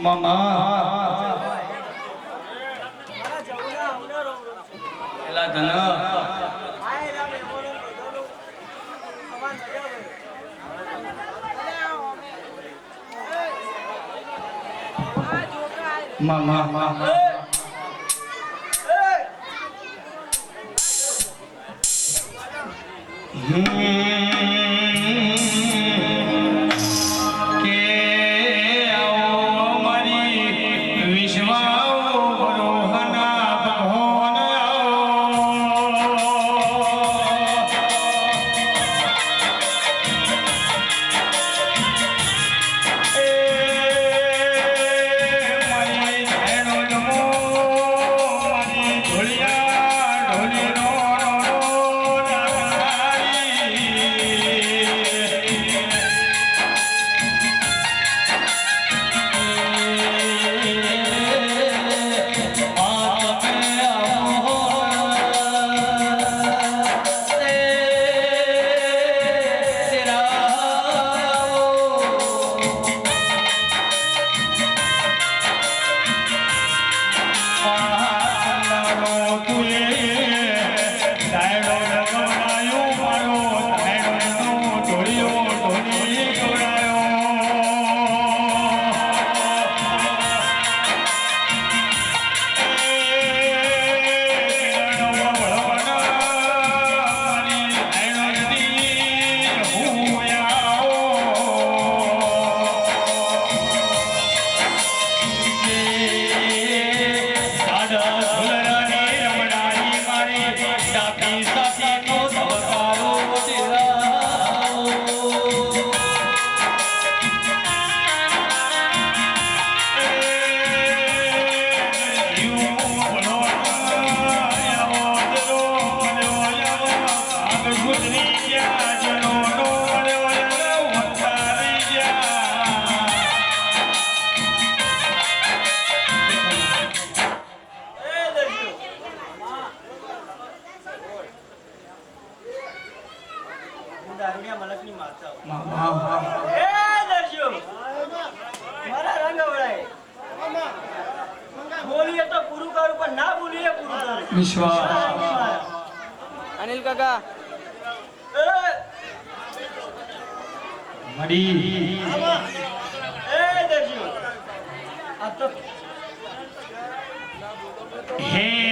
મામા એલા ધન મામા અનિલ કાકા મડી હે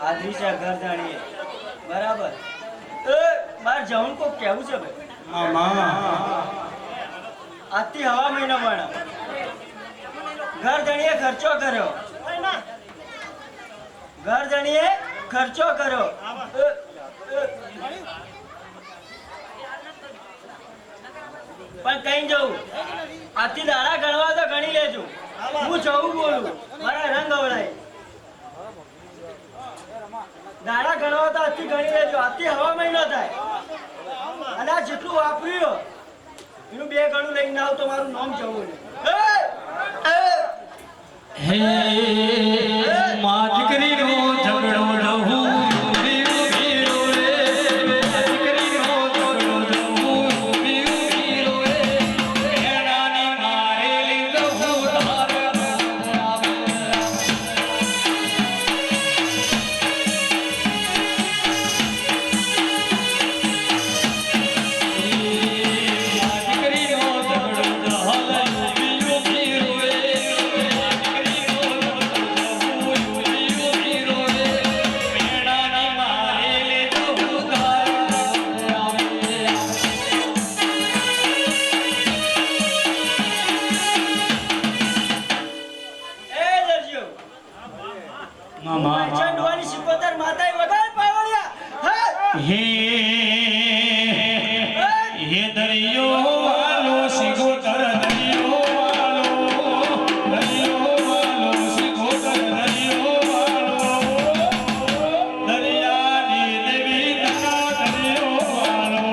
આદરી છે ઘર જાણીએ બરાબર બાર જવું કો કેવું છે ભાઈ મામા આથી હવા મહિના ભણા ઘર જાણીએ ખર્ચો કર્યો ઘર જાણીએ ખર્ચો કર્યો પણ કઈ જવું આથી દાડા ગણવા તો ગણી લેજો હું જવું બોલું મારા રંગ અવળાય દાડા ગણવા તો આથી ગણી લેજો આથી હવા મહિનો થાય અને આ જેટલું વાપર્યું એનું 2 ગણું લઈને આવ તો મારું નામ જવું હે મા દીકરીનો ઝઘડો રહું રે હે હે દરિયો વાલો સિગોતર દરિયો વાલો સિગોતર દરિયો વાલો દરિયાની દેવી તારા દરિયો વાલો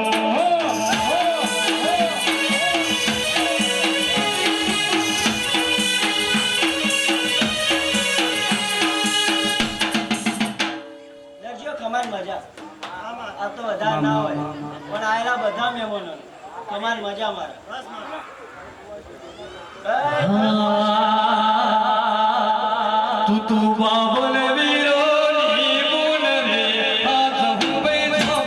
લેજો ખમાન મજા આ તો વધારે ના હોય પણ આયેલા બધા મહેમાનો ખમાન મજા મારે તું બાબલ વીરોની બોલ રે આજ હું બેઠો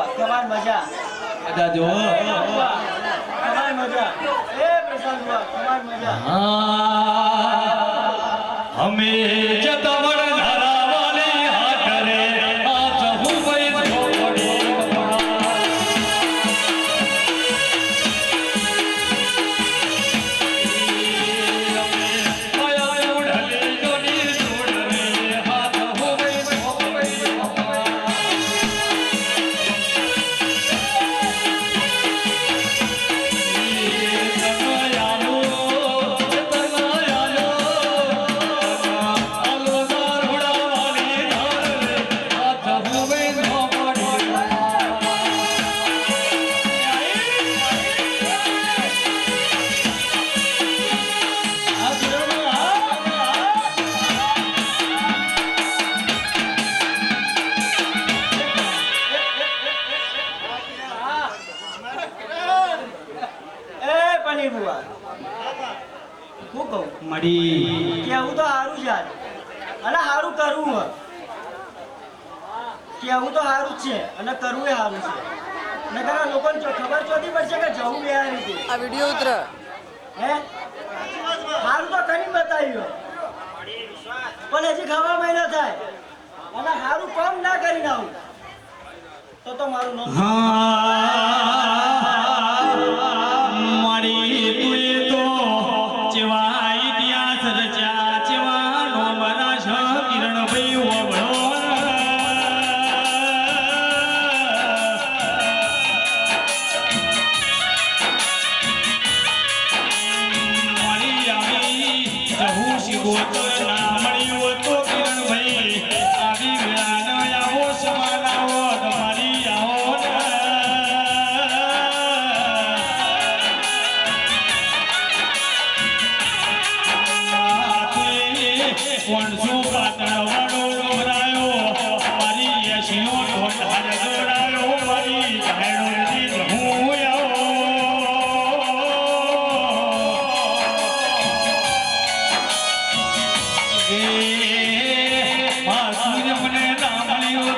ખમાન મજા દાદો ખમાન મજા એ પ્રશાંત બુઆ ખમાન મજા અમે જતવડ ધરાવાલી હાથ રે આજ હું બેઠો પનીર બુઆ હું કહું મડી કેવું તો સારું છે આજ. અને સારું કરવું હે. કેવું તો સારું જ છે અને કરવું એ સારું છે નકર આ લોકોને ખબર ચોથી પડશે કે જવું બે આ રીતે આ વિડિયો ઉતર હે સારું તો કરી બતાવ્યું પણ હજી ખાવા મહિના થાય અને સારું કામ ના કરી આવું તો મારું નામ મારી તુએ તો જેવા ઇતિહાસ રચ્યા જેવા નો મારા શ કિરણભાઈ ઓબળો મારી આવી જહુ શિગોતર ના મળ્યું તો કિરણભાઈ આવી વેળા ન આવો સમાનાવો તમારી આવો કોણસો પાતળવાળો ડોરાયો મારી યશીનો ઢોઢાર દોરાયો મારી ધાયડોની હું આવો એ આ સૂર્ય મને ના મળ્યો